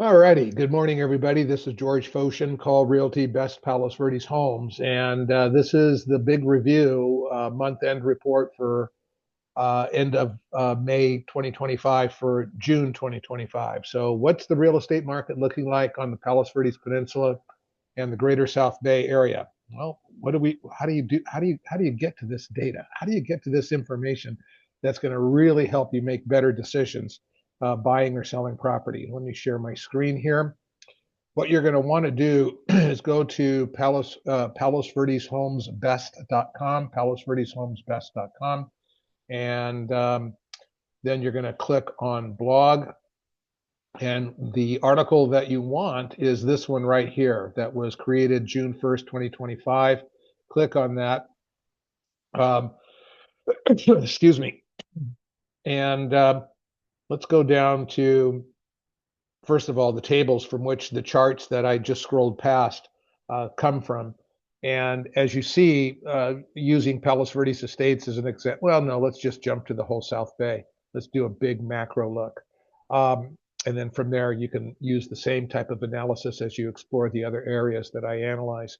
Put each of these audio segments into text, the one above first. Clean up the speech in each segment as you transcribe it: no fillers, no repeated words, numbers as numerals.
Alrighty, good morning, everybody. This is George Foshin, Call Realty Best Palos Verdes Homes, and this is the big review month-end report for end of May 2025 for June 2025. So, what's the real estate market looking like on the Palos Verdes Peninsula and the Greater South Bay area? Well, what do we? How do you do? How do you get to this data? How do you get to this information that's going to really help you make better decisions buying or selling property? Let me share my screen here. What you're going to want to do is go to Palos Verdes Homes Best.com, Palos Verdes Homes Best.com, and then you're going to click on blog. And the article that you want is this one right here that was created June 1st, 2025. Click on that. Um, excuse me. And let's go down to, first of all, the tables from which the charts that I just scrolled past come from. And as you see, using Palos Verdes Estates as an example, well, no, let's just jump to the whole South Bay. Let's do a big macro look. And then from there, you can use the same type of analysis as you explore the other areas that I analyze.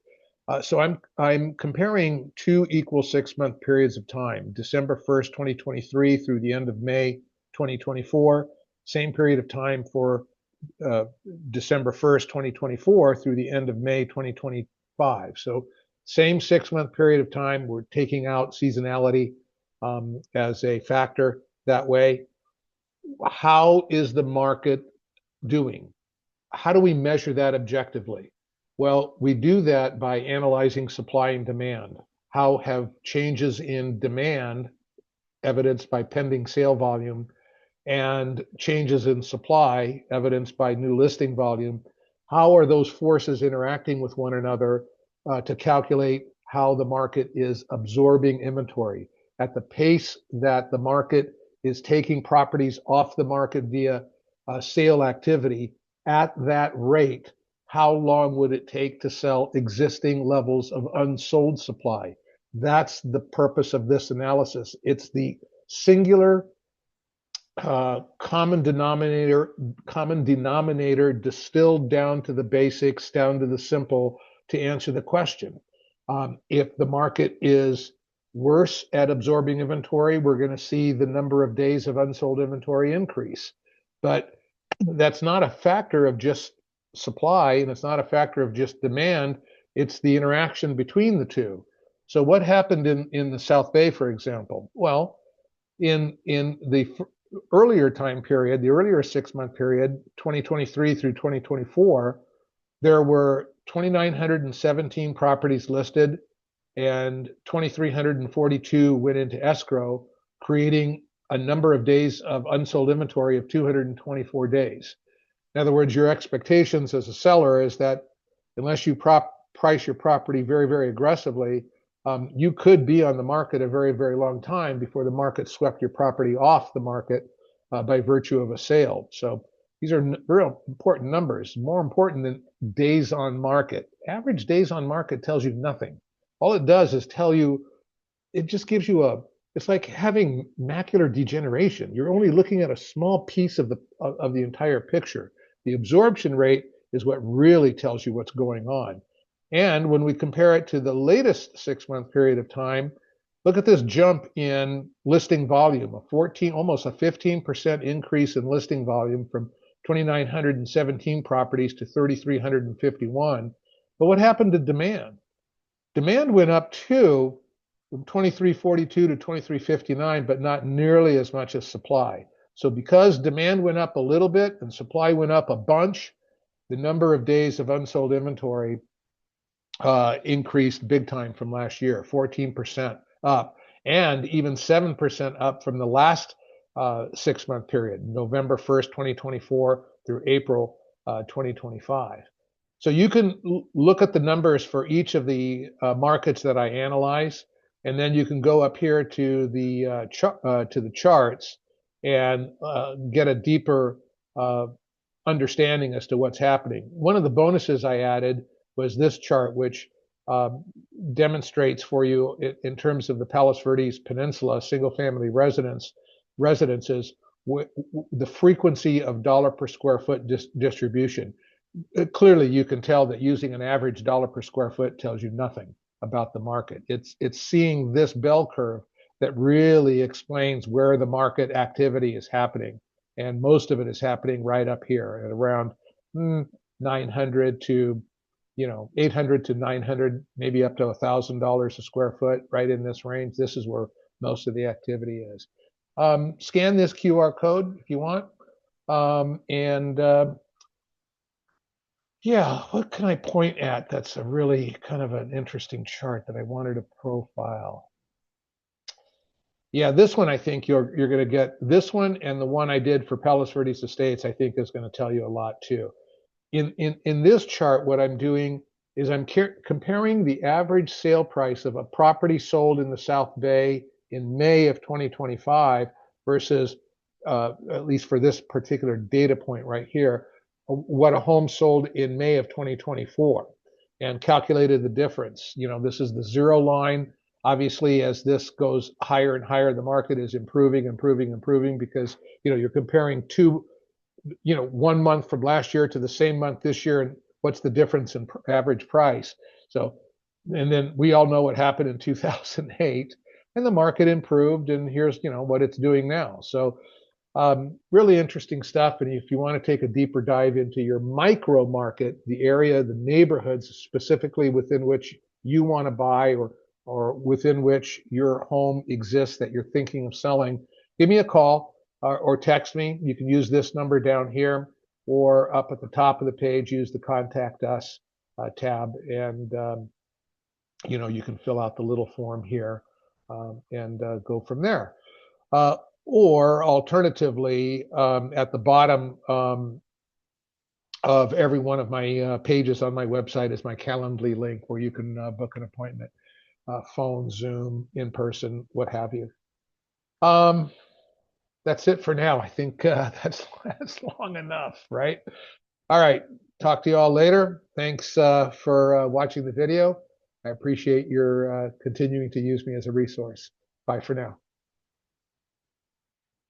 So I'm comparing two equal 6-month periods of time, December 1st, 2023 through the end of May 2024, same period of time for uh, December 1st, 2024 through the end of May 2025. So same 6-month period of time. We're taking out seasonality as a factor that way. How is the market doing? How do we measure that objectively? Well, we do that by analyzing supply and demand. How have changes in demand, evidenced by pending sale volume, and changes in supply, evidenced by new listing volume, how are those forces interacting with one another to calculate how the market is absorbing inventory at the pace that the market is taking properties off the market via sale activity? At that rate, how long would it take to sell existing levels of unsold supply? That's the purpose of this analysis. It's the singular common denominator distilled down to the basics, down to the simple, to answer the question. If the market is worse at absorbing inventory, we're going to see the number of days of unsold inventory increase. But that's not a factor of just supply, and it's not a factor of just demand. It's the interaction between the two. So what happened in the South Bay, for example? Well, in the earlier time period, the earlier 6-month period, 2023 through 2024, there were 2,917 properties listed and 2,342 went into escrow, creating a number of days of unsold inventory of 224 days. In other words, your expectations as a seller is that unless you price your property very, very aggressively, you could be on the market a very, very long time before the market swept your property off the market by virtue of a sale. So these are real important numbers, more important than days on market. Average days on market tells you nothing. All it does is tell you, it just gives you it's like having macular degeneration. You're only looking at a small piece of the entire picture. The absorption rate is what really tells you what's going on. And when we compare it to the latest 6-month period of time, look at this jump in listing volume, almost a 15% increase in listing volume from 2,917 properties to 3,351. But what happened to demand? Demand went up too, from 2342 to 2359, but not nearly as much as supply. So because demand went up a little bit and supply went up a bunch, the number of days of unsold inventory increased big time from last year, 14% up, and even 7% up from the last 6-month period, November 1st, 2024 through April 2025. So you can look at the numbers for each of the markets that I analyze, and then you can go up here to the charts and get a deeper understanding as to what's happening. One of the bonuses I added was this chart, which demonstrates for you in terms of the Palos Verdes Peninsula single-family residences the frequency of dollar per square foot distribution. Clearly, you can tell that using an average dollar per square foot tells you nothing about the market. It's seeing this bell curve that really explains where the market activity is happening, and most of it is happening right up here at around 900 to 800 to 900, maybe up to $1,000 a square foot, right in this range. This is where most of the activity is. Scan this QR code if you want, and yeah, what can I point at that's a really kind of an interesting chart that I wanted to profile? Yeah, this one I think you're going to get this one, and the one I did for Palos Verdes Estates I think is going to tell you a lot too. In this chart, what I'm doing is I'm comparing the average sale price of a property sold in the South Bay in May of 2025 versus, at least for this particular data point right here, what a home sold in May of 2024, and calculated the difference. This is the zero line. Obviously, as this goes higher and higher, the market is improving, improving, improving, because you're comparing two 1 month from last year to the same month this year, and what's the difference in average price. So, and then we all know what happened in 2008, and the market improved, and here's what it's doing now. So really interesting stuff. And if you want to take a deeper dive into your micro market, the area, the neighborhoods specifically within which you want to buy, or within which your home exists that you're thinking of selling, give me a call or text me. You can use this number down here, or up at the top of the page, use the Contact Us tab, and you can fill out the little form here, and go from there. Or alternatively, at the bottom of every one of my pages on my website is my Calendly link, where you can book an appointment, phone, Zoom, in person, what have you. That's it for now. I think that's long enough, right? All right. Talk to you all later. Thanks for watching the video. I appreciate your continuing to use me as a resource. Bye for now.